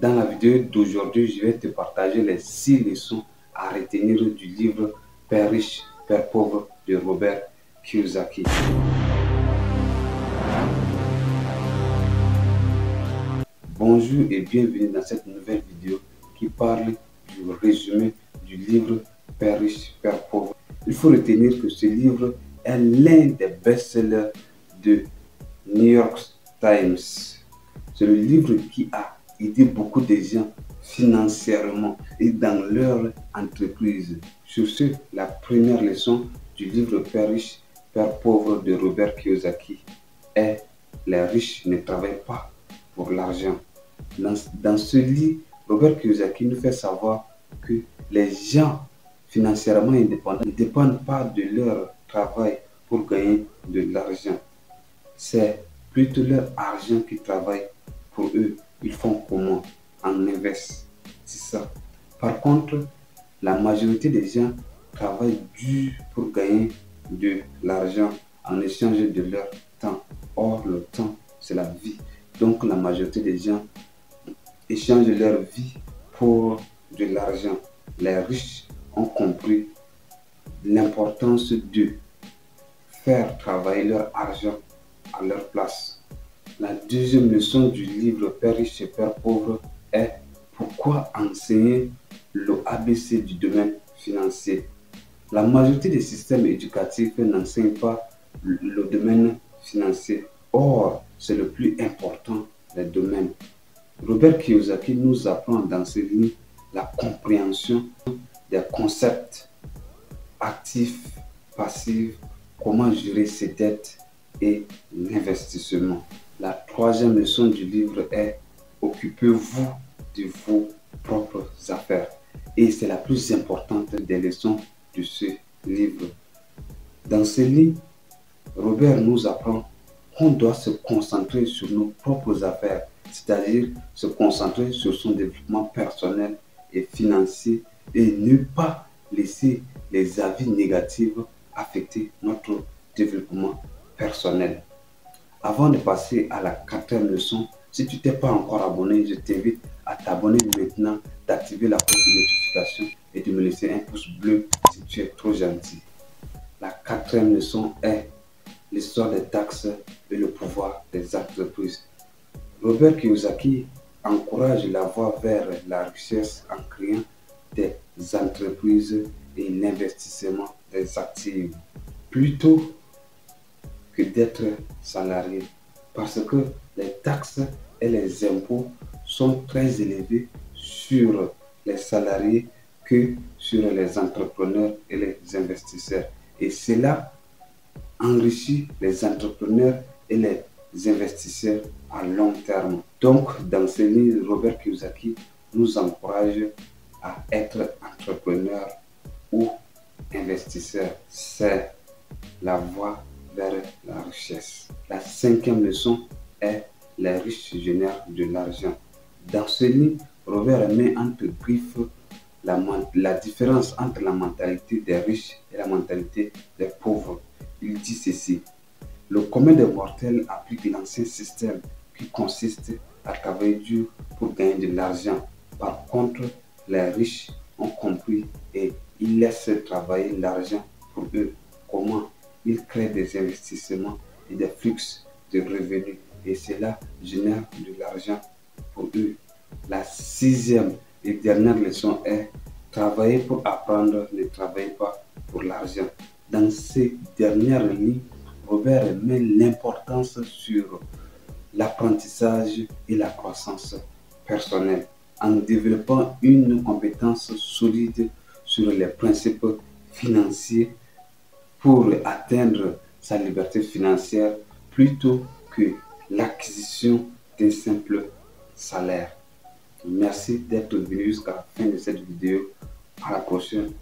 Dans la vidéo d'aujourd'hui, je vais te partager les 6 leçons à retenir du livre Père riche, Père pauvre de Robert Kiyosaki. Bonjour et bienvenue dans cette nouvelle vidéo qui parle du résumé du livre Père riche, Père pauvre. Il faut retenir que ce livre est l'un des best-sellers de New York Times. C'est le livre qui a aidé beaucoup de gens financièrement et dans leur entreprise. Sur ce, la première leçon du livre Père riche, Père pauvre de Robert Kiyosaki est: les riches ne travaillent pas pour l'argent. Dans ce livre, Robert Kiyosaki nous fait savoir que les gens financièrement indépendants ne dépendent pas de leur travail pour gagner de l'argent. C'est plutôt leur argent qui travaille pour eux. Ils font comment? En investissant. Par contre, la majorité des gens travaillent dur pour gagner de l'argent en échange de leur temps. Or, le temps, c'est la vie. Donc, la majorité des gens échangent leur vie pour de l'argent. Les riches ont compris l'importance de faire travailler leur argent à leur place. La deuxième leçon du livre Père riche et Père pauvre est: pourquoi enseigner le ABC du domaine financier. La majorité des systèmes éducatifs n'enseignent pas le domaine financier. Or, c'est le plus important des domaines. Robert Kiyosaki nous apprend dans ce livre la compréhension des concepts actifs, passifs, comment gérer ses dettes et l'investissement. La troisième leçon du livre est: occupez-vous de vos propres affaires. Et c'est la plus importante des leçons de ce livre. Dans ce livre, Robert nous apprend qu'on doit se concentrer sur nos propres affaires, c'est-à-dire se concentrer sur son développement personnel et financier et ne pas laisser les avis négatifs affecter notre développement personnel. Avant de passer à la quatrième leçon, si tu t'es pas encore abonné, je t'invite à t'abonner maintenant, d'activer la cloche de notification et de me laisser un pouce bleu si tu es trop gentil. La quatrième leçon est l'histoire des taxes et le pouvoir des entreprises. Robert Kiyosaki encourage la voie vers la richesse en créant des entreprises et l'investissement des actifs plutôt que d'être salarié, parce que les taxes et les impôts sont très élevés sur les salariés que sur les entrepreneurs et les investisseurs. Et cela enrichit les entrepreneurs et les investisseurs à long terme. Donc, dans ce livre, Robert Kiyosaki nous encourage à être entrepreneur ou investisseur. C'est la voie vers la richesse. La cinquième leçon est: les riches génèrent de l'argent. Dans ce livre, Robert met entre griffes la différence entre la mentalité des riches et la mentalité des pauvres. Il dit ceci: le commun des mortels applique l'ancien système qui consiste à travailler dur pour gagner de l'argent. Par contre, les riches ont compris et ils laissent travailler l'argent pour eux. Comment? Ils créent des investissements et des flux de revenus et cela génère de l'argent pour eux. La sixième et dernière leçon est: travailler pour apprendre, ne travaillez pas pour l'argent. Dans ces dernières lignes, Robert met l'importance sur l'apprentissage et la croissance personnelle en développant une compétence solide sur les principes financiers pour atteindre sa liberté financière plutôt que l'acquisition d'un simple salaire. Merci d'être venu jusqu'à la fin de cette vidéo. À la prochaine.